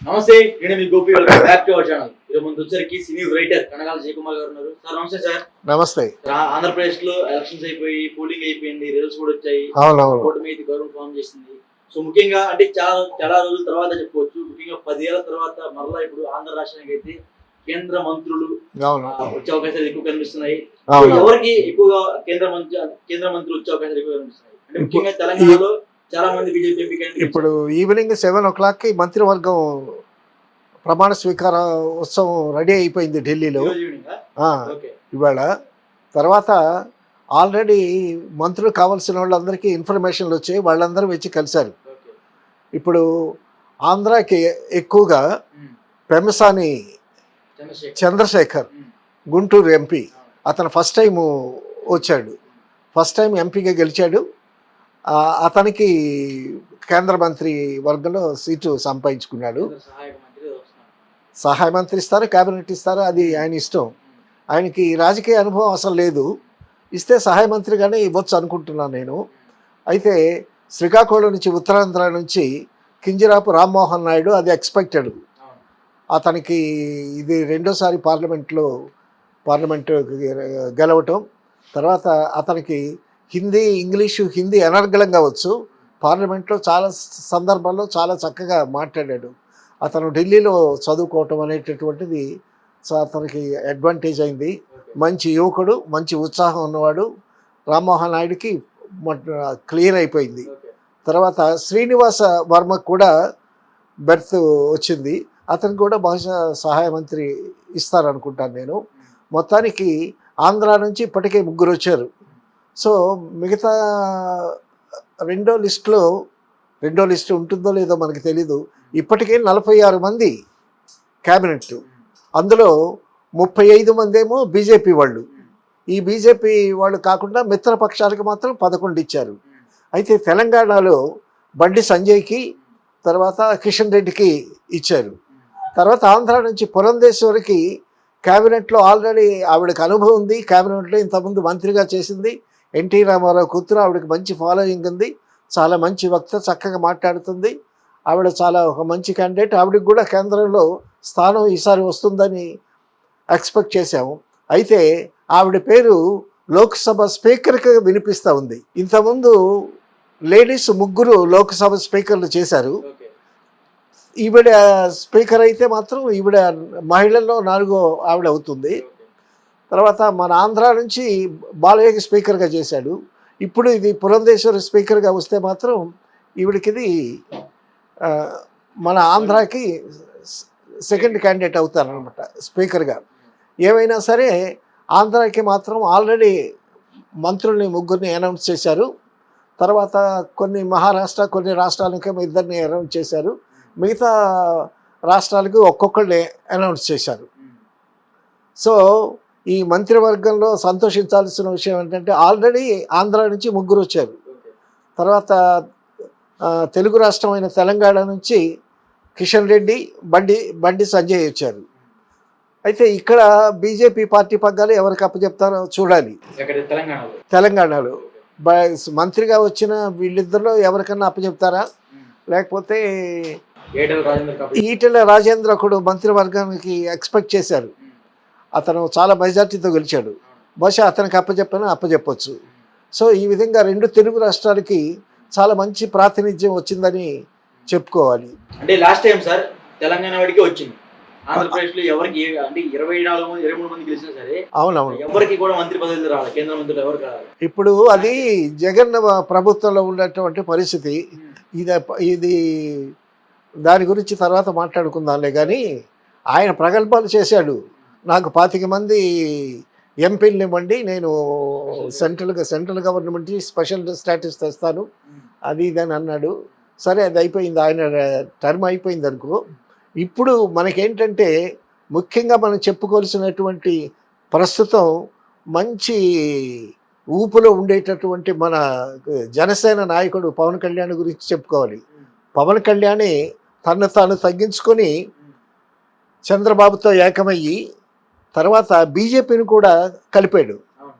నమస్తే. నేను మీ Gopi. Welcome back to our channel. ఈరోజు ముందు వచ్చరికి సినీ రైటర్ కనకాల జయకుమార్ గారు ఉన్నారు. సార్ నమస్తే సార్. నమస్తే. ఆంధ్రప్రదేశ్ లో ఎలక్షన్స్ అయిపోయి పోలింగ్ అయిపోయింది, రిజల్ట్స్ కూడా వచ్చాయి. కూటమి అయితే గవర్నమెంట్ ఫామ్ చేసింది. సో ముఖ్యంగా అంటే చాలా చాలా రోజుల తర్వాత చెప్పుకోవచ్చు, ముఖ్యంగా 10 ఏళ్ల తర్వాత మరలా ఇప్పుడు ఆంధ్ర రాష్ట్రానికి అయితే కేంద్ర మంత్రులు వచ్చే అవకాశాలు ఎక్కువ కనిపిస్తున్నాయి. ఎవరికి ఎక్కువగా కేంద్ర మంత్రులు వచ్చే అవకాశాలు ఎక్కువ కనిపిస్తున్నాయి అంటే ముఖ్యంగా తెలంగాణలో చాలా మంది బీజేపీ ఎంపీ. ఇప్పుడు ఈవినింగ్ 7 o'clockకి మంత్రివర్గం ప్రమాణ స్వీకార ఉత్సవం రెడీ అయిపోయింది ఢిల్లీలో ఇవాళ. తర్వాత ఆల్రెడీ మంత్రులు కావాల్సిన వాళ్ళందరికీ ఇన్ఫర్మేషన్లు వచ్చాయి, వాళ్ళందరూ వచ్చి కలిశారు. ఇప్పుడు ఆంధ్రాకి ఎక్కువగా పెమ్మసాని చంద్రశేఖర్, గుంటూరు ఎంపీ, అతను ఫస్ట్ టైం వచ్చాడు, ఫస్ట్ టైం ఎంపీగా గెలిచాడు. అతనికి కేంద్ర మంత్రి వర్గంలో సీటు సంపాదించుకున్నాడు. సహాయ మంత్రి ఇస్తారు, క్యాబినెట్ ఇస్తారు, అది ఆయన ఇష్టం. ఆయనకి రాజకీయ అనుభవం అసలు లేదు, ఇస్తే సహాయ మంత్రిగానే ఇవ్వచ్చు అనుకుంటున్నాను నేను. అయితే శ్రీకాకుళం నుంచి, ఉత్తరాంధ్ర నుంచి కింజరాపు రామ్మోహన్ నాయుడు, అది ఎక్స్పెక్టెడ్. అతనికి ఇది రెండోసారి పార్లమెంటు గెలవటం. తర్వాత అతనికి హిందీ అనర్గళంగా వచ్చు. పార్లమెంట్లో చాలా సందర్భాల్లో చాలా చక్కగా మాట్లాడాడు. అతను ఢిల్లీలో చదువుకోవటం అనేటటువంటిది అతనికి అడ్వాంటేజ్ అయింది. మంచి యువకుడు, మంచి ఉత్సాహం ఉన్నవాడు. రామ్మోహన్ నాయుడికి క్లియర్ అయిపోయింది. తర్వాత శ్రీనివాస వర్మకు కూడా బెర్త్ వచ్చింది, అతనికి కూడా బహుశా సహాయ మంత్రి ఇస్తారనుకుంటాను నేను. మొత్తానికి ఆంధ్ర నుంచి ఇప్పటికే 3 వచ్చారు. సో మిగతా రెండో లిస్టు ఉంటుందో లేదో మనకు తెలీదు. ఇప్పటికే 46 మంది క్యాబినెట్, అందులో 35 మంది ఏమో బీజేపీ వాళ్ళు. ఈ బీజేపీ వాళ్ళు కాకుండా మిత్రపక్షాలకు మాత్రం 11 ఇచ్చారు. అయితే తెలంగాణలో బండి సంజయ్కి, తర్వాత కిషన్ రెడ్డికి ఇచ్చారు. తర్వాత ఆంధ్ర నుంచి పురంధేశ్వరికి క్యాబినెట్లో ఆల్రెడీ ఆవిడకి అనుభవం ఉంది, క్యాబినెట్లో ఇంతకుముందు మంత్రిగా చేసింది. ఎన్టీ రామారావు కూతురు, ఆవిడకి మంచి ఫాలోయింగ్ ఉంది, చాలా మంచి వక్త, చక్కగా మాట్లాడుతుంది. ఆవిడ చాలా ఒక మంచి క్యాండిడేట్. ఆవిడకి కూడా కేంద్రంలో స్థానం ఈసారి వస్తుందని ఎక్స్పెక్ట్ చేశాము. అయితే ఆవిడ పేరు లోక్సభ స్పీకర్కి వినిపిస్తూ ఉంది. ఇంతకుముందు లేడీస్ 3 లోక్సభ స్పీకర్లు చేశారు. ఈవిడ స్పీకర్ అయితే మాత్రం ఈవిడ మహిళల్లో 4వ ఆవిడ అవుతుంది. తర్వాత మన ఆంధ్ర నుంచి బాలయ్యకి స్పీకర్గా చేశాడు. ఇప్పుడు ఇది పురంధేశ్వరి స్పీకర్గా వస్తే మాత్రం ఈవిడికి ఇది మన ఆంధ్రాకి సెకండ్ క్యాండిడేట్ అవుతారనమాట స్పీకర్గా. ఏమైనా సరే ఆంధ్రాకి మాత్రం ఆల్రెడీ మంత్రుల్ని 3 అనౌన్స్ చేశారు. తర్వాత కొన్ని మహారాష్ట్ర, కొన్ని రాష్ట్రాలకి 2 అనౌన్స్ చేశారు. మిగతా రాష్ట్రాలకు ఒక్కొక్కళ్ళని అనౌన్స్ చేశారు. సో ఈ మంత్రివర్గంలో సంతోషించాల్సిన విషయం ఏంటంటే ఆల్రెడీ ఆంధ్ర నుంచి 3 వచ్చారు. తర్వాత తెలుగు రాష్ట్రమైన తెలంగాణ నుంచి కిషన్ రెడ్డి, బండి సంజయ్ వచ్చారు. అయితే ఇక్కడ బీజేపీ పార్టీ పగ్గాలు ఎవరికి అప్పచెప్తారో చూడాలి. తెలంగాణలో మంత్రిగా వచ్చిన వీళ్ళిద్దరిలో ఎవరికన్నా అప్పచెప్తారా, లేకపోతే ఈటెల రాజేంద్ర ఒకడు మంత్రివర్గానికి ఎక్స్పెక్ట్ చేశారు. అతను చాలా మెజార్టీతో గెలిచాడు, బహుశా అతనికి అప్పచెప్పొచ్చు. సో ఈ విధంగా 2 తెలుగు రాష్ట్రాలకి చాలా మంచి ప్రాతినిధ్యం వచ్చిందని చెప్పుకోవాలి. అంటే లాస్ట్ టైం సార్ తెలంగాణ వాడికి వచ్చింది, ఆంధ్రప్రదేశ్లో ఎవరికి అంటే 23 మంది గెలిచినా సరే అవునవును ఎవరికి కూడా మంత్రి పదవులు రావాలి, కేంద్ర మంత్రులు ఎవరు కావాలి. ఇప్పుడు అది జగన్ ప్రభుత్వంలో ఉన్నటువంటి పరిస్థితి. ఇది దాని గురించి తర్వాత మాట్లాడుకుందాంలే. కానీ ఆయన ప్రగల్భాలు చేశాడు, నాకు 25 మంది ఎంపీలు ఇవ్వండి, నేను సెంట్రల్ గవర్నమెంట్కి స్పెషల్ స్టేటస్ తెస్తాను, అది ఇదని అన్నాడు. సరే అది అయిపోయింది, ఆయన టర్మ్ అయిపోయింది అనుకో. ఇప్పుడు మనకేంటంటే ముఖ్యంగా మనం చెప్పుకోవాల్సినటువంటి ప్రస్తుతం మంచి ఊపులో ఉండేటటువంటి మన జనసేన నాయకుడు పవన్ కళ్యాణ్ గురించి చెప్పుకోవాలి. పవన్ కళ్యాణే తను తాను తగ్గించుకొని చంద్రబాబుతో ఏకమయ్యి తర్వాత బీజేపీని కూడా కలిపాడు.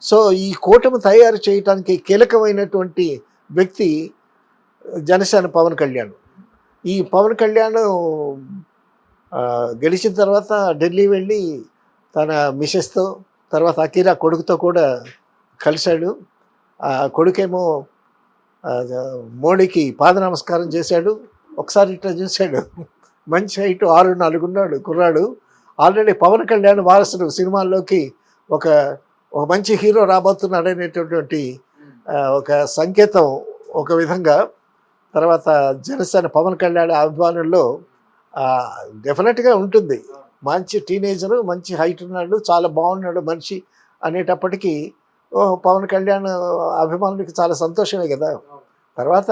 సో ఈ కూటమి తయారు చేయడానికి కీలకమైనటువంటి వ్యక్తి జనసేన పవన్ కళ్యాణ్. ఈ పవన్ కళ్యాణ్ గెలిచిన తర్వాత ఢిల్లీ వెళ్ళి తన మిసెస్తో తర్వాత అకీరా కొడుకుతో కూడా కలిశాడు. ఆ కొడుకేమో మోడీకి పాద నమస్కారం చేశాడు. ఒకసారి ఇట్లా చూశాడు, మంచి హైట్ 6'4" ఉన్నాడు కుర్రాడు. ఆల్రెడీ పవన్ కళ్యాణ్ వారసుడు సినిమాల్లోకి ఒక మంచి హీరో రాబోతున్నాడు అనేటటువంటి ఒక సంకేతం ఒక విధంగా. తర్వాత జనసేన పవన్ కళ్యాణ్ అభిమానుల్లో డెఫినెట్గా ఉంటుంది. మంచి టీనేజరు, మంచి హైట్ ఉన్నాడు, చాలా బాగున్నాడు మనిషి అనేటప్పటికీ పవన్ కళ్యాణ్ అభిమానులకి చాలా సంతోషమే కదా. తర్వాత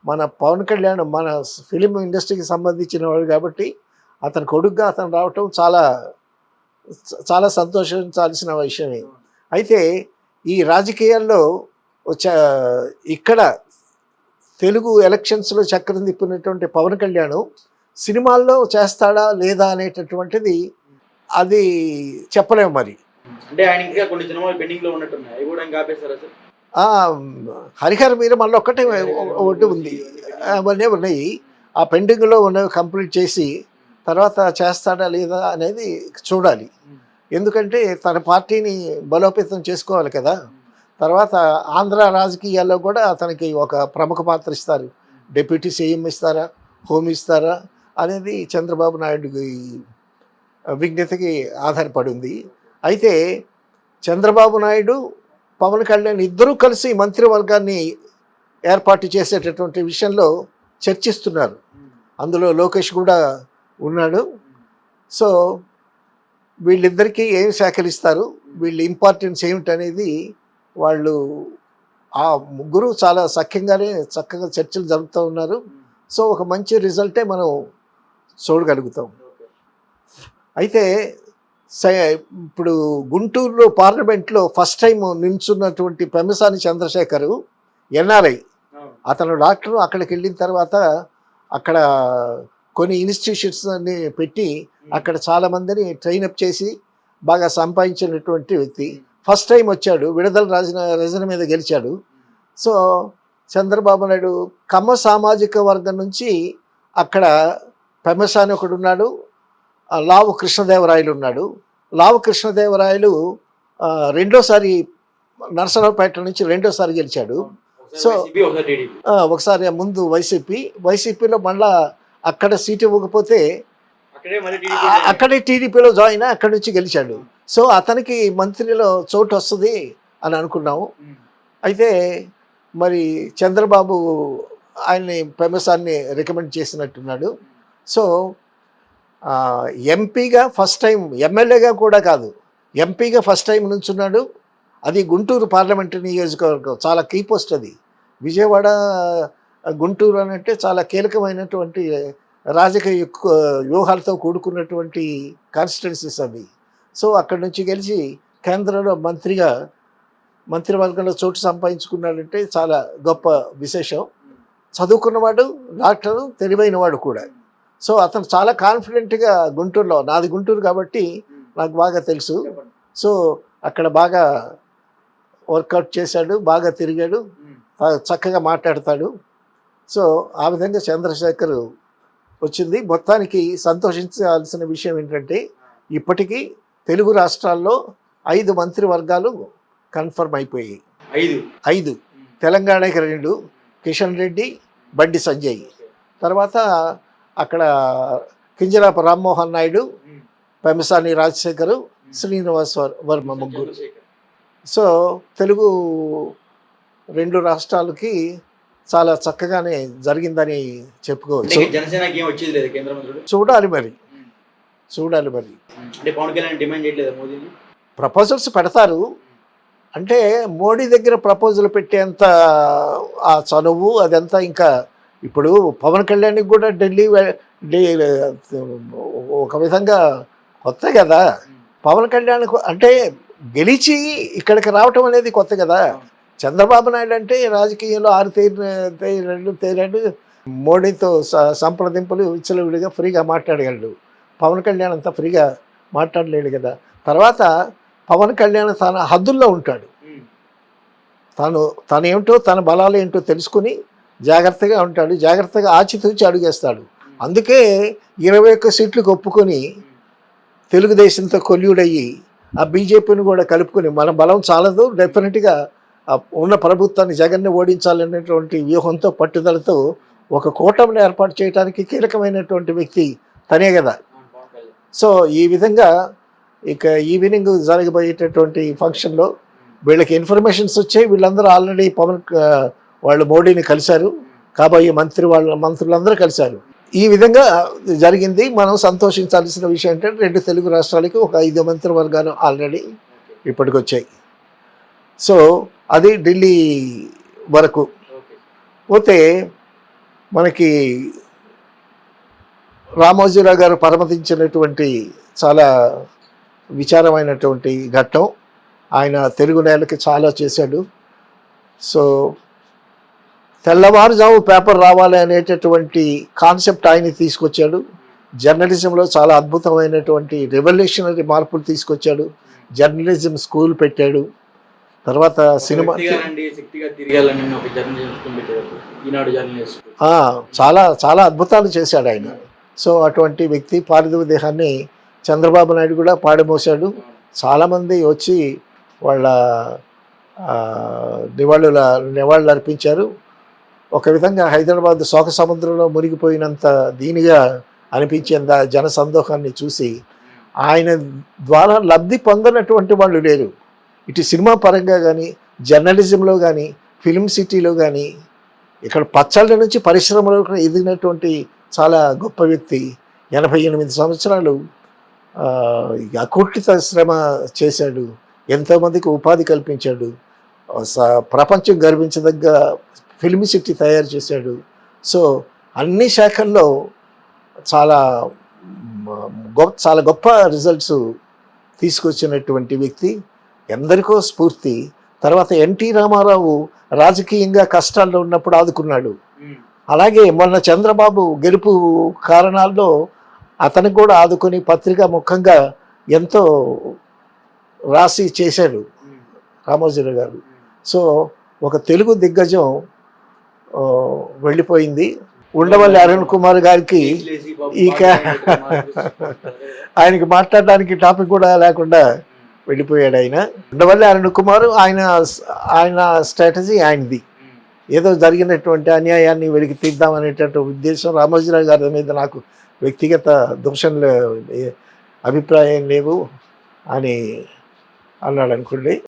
మన పవన్ కళ్యాణ్ మన ఫిలిం ఇండస్ట్రీకి సంబంధించిన వాడు కాబట్టి అతని కొడుకుగా అతను రావటం చాలా చాలా సంతోషించాల్సిన విషయమే. అయితే ఈ రాజకీయాల్లో ఇక్కడ తెలుగు ఎలక్షన్స్లో చక్రం తిప్పినటువంటి పవన్ కళ్యాణ్ సినిమాల్లో చేస్తాడా లేదా అనేటటువంటిది అది చెప్పలేము మరి. అంటే ఆయన ఇంకా కొన్ని సినిమాలు పెండింగ్లో ఉన్నట్టున్నాయి, అవి కూడా ఇంకా ఆపేస్తారా సార్? హరిహర మీరు మళ్ళీ ఒకటి ఉంది, అవన్నీ ఉన్నాయి. ఆ పెండింగ్లో ఉన్నవి కంప్లీట్ చేసి తర్వాత చేస్తాడా లేదా అనేది చూడాలి. ఎందుకంటే తన పార్టీని బలోపేతం చేసుకోవాలి కదా. తర్వాత ఆంధ్ర రాజకీయాల్లో కూడా అతనికి ఒక ప్రముఖ పాత్ర ఇస్తారు. డిప్యూటీ సీఎం ఇస్తారా, హోమ్ ఇస్తారా అనేది చంద్రబాబు నాయుడుకి విజ్ఞతకి ఆధారపడి ఉంది. అయితే చంద్రబాబు నాయుడు పవన్ కళ్యాణ్ ఇద్దరూ కలిసి మంత్రివర్గాన్ని ఏర్పాటు చేసేటటువంటి విషయంలో చర్చిస్తున్నారు. అందులో లోకేష్ కూడా ఉన్నాడు. సో వీళ్ళిద్దరికీ ఏం సేకరిస్తారు, వీళ్ళ ఇంపార్టెన్స్ ఏమిటనేది వాళ్ళు ఆ ముగ్గురు చాలా చక్కగా చర్చలు జరుపుతూ ఉన్నారు. సో ఒక మంచి రిజల్టే మనం చూడగలుగుతాం. అయితే ఇప్పుడు గుంటూరులో పార్లమెంట్లో ఫస్ట్ టైం నిల్చున్నటువంటి పెమ్మసాని చంద్రశేఖర్ ఎన్ఆర్ఐ, అతను డాక్టరు. అక్కడికి వెళ్ళిన తర్వాత అక్కడ కొన్ని ఇన్స్టిట్యూషన్స్ అన్ని పెట్టి అక్కడ చాలామందిని ట్రైనప్ చేసి బాగా సంపాదించినటువంటి వ్యక్తి. ఫస్ట్ టైం వచ్చాడు, విడుదల రజన మీద గెలిచాడు. సో చంద్రబాబు నాయుడు కమ్మ సామాజిక వర్గం నుంచి అక్కడ పెమ్మసాని ఒకడు ఉన్నాడు, లావు కృష్ణదేవరాయలు ఉన్నాడు. లావు కృష్ణదేవరాయలు రెండోసారి నరసరావుపేట నుంచి రెండోసారి గెలిచాడు. సో ఒకసారి ముందు వైసీపీలో మళ్ళా అక్కడ సీటు ఇవ్వకపోతే అక్కడే టీడీపీలో జాయిన్ అయ్యి అక్కడి నుంచి గెలిచాడు. సో అతనికి మంత్రిలో చోటు వస్తుంది అని అనుకున్నాము. అయితే మరి చంద్రబాబు ఆయన్ని పెమ్మసాన్ని రికమెండ్ చేసినట్టున్నాడు. సో ఎంపీగా ఫస్ట్ టైం, ఎమ్మెల్యేగా కూడా కాదు, ఎంపీగా ఫస్ట్ టైం నుంచున్నాడు. అది గుంటూరు పార్లమెంటరీ నియోజకవర్గం, చాలా కీ పోస్ట్ అది. విజయవాడ గుంటూరు అని అంటే చాలా కీలకమైనటువంటి రాజకీయ వ్యూహాలతో కూడుకున్నటువంటి కాన్స్టిట్యున్సీస్ అవి. సో అక్కడి నుంచి గెలిచి కేంద్రంలో మంత్రివర్గంలో చోటు సంపాదించుకున్నాడంటే చాలా గొప్ప విశేషం. చదువుకున్నవాడు, డాక్టరు, తెలివైన వాడు కూడా. సో అతను చాలా కాన్ఫిడెంట్గా గుంటూరులో, నాది గుంటూరు కాబట్టి నాకు బాగా తెలుసు. సో అక్కడ బాగా వర్కౌట్ చేశాడు, బాగా తిరిగాడు, చక్కగా మాట్లాడతాడు. సో ఆ విధంగా చంద్రశేఖర్ వచ్చింది. మొత్తానికి సంతోషించాల్సిన విషయం ఏంటంటే ఇప్పటికీ తెలుగు రాష్ట్రాల్లో 5 మంత్రివర్గాలు కన్ఫర్మ్ అయిపోయాయి. 5 తెలంగాణకి 2, కిషన్ రెడ్డి, బండి సంజయ్. తర్వాత అక్కడ కింజరాపు రామ్మోహన్ నాయుడు, పెమ్మసాని రాజశేఖర్, శ్రీనివాస్ వర్మ ముగ్గురు. సో తెలుగు 2 రాష్ట్రాలకి చాలా చక్కగానే జరిగిందని చెప్పుకోవచ్చు. జనసేనకి ఏం వచ్చేది లేదు కేంద్ర మంత్రులు. చూడాలి మరి. అంటే పవన్ కళ్యాణ్ డిమాండ్ చేయట్లేదా మోదీని? ప్రపోజల్స్ పెడతారు. అంటే మోడీ దగ్గర ప్రపోజల్ పెట్టేంత ఆ చనువు అదంతా ఇంకా ఇప్పుడు పవన్ కళ్యాణ్కి కూడా ఢిల్లీ ఒక విధంగా కొత్త కదా. పవన్ కళ్యాణ్ అంటే గెలిచి ఇక్కడికి రావటం అనేది కొత్త కదా. చంద్రబాబు నాయుడు అంటే రాజకీయంలో తేరాడు, మోడీతో సంప్రదింపులు విచ్చలవిడిగా ఫ్రీగా మాట్లాడగలడు. పవన్ కళ్యాణ్ అంతా ఫ్రీగా మాట్లాడలేడు కదా. తర్వాత పవన్ కళ్యాణ్ తన హద్దుల్లో ఉంటాడు. తను ఏమిటో, తన బలాలు ఏంటో తెలుసుకుని జాగ్రత్తగా ఉంటాడు, జాగ్రత్తగా ఆచితూచి అడుగేస్తాడు. అందుకే 21 సీట్లకు ఒప్పుకొని తెలుగుదేశంతో కొల్యూడయ్యి ఆ బీజేపీని కూడా కలుపుకొని మన బలం చాలదు, డెఫినెట్గా ఉన్న ప్రభుత్వాన్ని జగన్ని ఓడించాలనేటువంటి వ్యూహంతో పట్టుదలతో ఒక కూటమిని ఏర్పాటు చేయడానికి కీలకమైనటువంటి వ్యక్తి తనే కదా. సో ఈ విధంగా ఇక ఈవినింగ్ జరగబోయేటటువంటి ఫంక్షన్లో వీళ్ళకి ఇన్ఫర్మేషన్స్ వచ్చాయి. వీళ్ళందరూ ఆల్రెడీ వాళ్ళు మోడీని కలిశారు, కాబోయే మంత్రులందరూ కలిశారు. ఈ విధంగా జరిగింది. మనం సంతోషించాల్సిన విషయం ఏంటంటే 2 తెలుగు రాష్ట్రాలకి ఒక 5 మంత్రివర్గాలు ఆల్రెడీ ఇప్పటికొచ్చాయి. సో అది ఢిల్లీ వరకు. పోతే మనకి రామోజీరావు గారు పరమతించినటువంటి చాలా విచారమైనటువంటి ఘట్టం. ఆయన తెలుగు నేలకి చాలా చేశాడు. సో తెల్లవారుజాము పేపర్ రావాలి అనేటటువంటి కాన్సెప్ట్ ఆయన తీసుకొచ్చాడు. జర్నలిజంలో చాలా అద్భుతమైనటువంటి రెవల్యూషనరీ మార్పులు తీసుకొచ్చాడు. జర్నలిజం స్కూల్ పెట్టాడు. తర్వాత సినిమా చాలా చాలా అద్భుతాలు చేశాడు ఆయన. సో అటువంటి వ్యక్తి పారిదివ దేహాన్ని చంద్రబాబు నాయుడు కూడా పాడిమోశాడు. చాలామంది వచ్చి వాళ్ళ నివాళులు అర్పించారు. ఒక విధంగా హైదరాబాద్ శోక సముద్రంలో మునిగిపోయినంత దీనిగా అనిపించేంత జన సందోహాన్ని చూసి ఆయన ద్వారా లబ్ధి పొందనటువంటి వాళ్ళు లేరు. ఇటు సినిమా పరంగా కానీ, జర్నలిజంలో కానీ, ఫిల్మ్ సిటీలో కానీ, ఇక్కడ పచ్చళ్ళ నుంచి పరిశ్రమలో ఎదిగినటువంటి చాలా గొప్ప వ్యక్తి. 88 సంవత్సరాలు అకుఠిత శ్రమ చేశాడు. ఎంతోమందికి ఉపాధి కల్పించాడు. ప్రపంచం గర్వించదగ్గ ఫిల్మ్ సిటీ తయారు చేశాడు. సో అన్ని శాఖల్లో చాలా గొప్ప రిజల్ట్స్ తీసుకొచ్చినటువంటి వ్యక్తి, ఎందరికో స్ఫూర్తి. తర్వాత ఎన్టీ రామారావు రాజకీయంగా కష్టాల్లో ఉన్నప్పుడు ఆదుకున్నాడు. అలాగే మొన్న చంద్రబాబు గెలుపు కారణాల్లో అతనికి కూడా ఆదుకొని పత్రికా ముఖంగా ఎంతో రాసి చేశాడు రామోజీరావు గారు. సో ఒక తెలుగు దిగ్గజం వెళ్ళిపోయింది. ఉండవల్లి అరుణ్ కుమార్ గారికి ఆయనకి మాట్లాడడానికి టాపిక్ కూడా లేకుండా వెళ్ళిపోయాడు ఆయన. ఉండవల్లి అరుణ్ కుమార్ ఆయన స్ట్రాటజీ ఆయనది. ఏదో జరిగినటువంటి అన్యాయాన్ని వెలికి తీద్దామనేటువంటి ఉద్దేశం. రామోజీరావు గారి మీద నాకు వ్యక్తిగత దోషంలో అభిప్రాయం లేవు అని అన్నాడు అనుకోండి.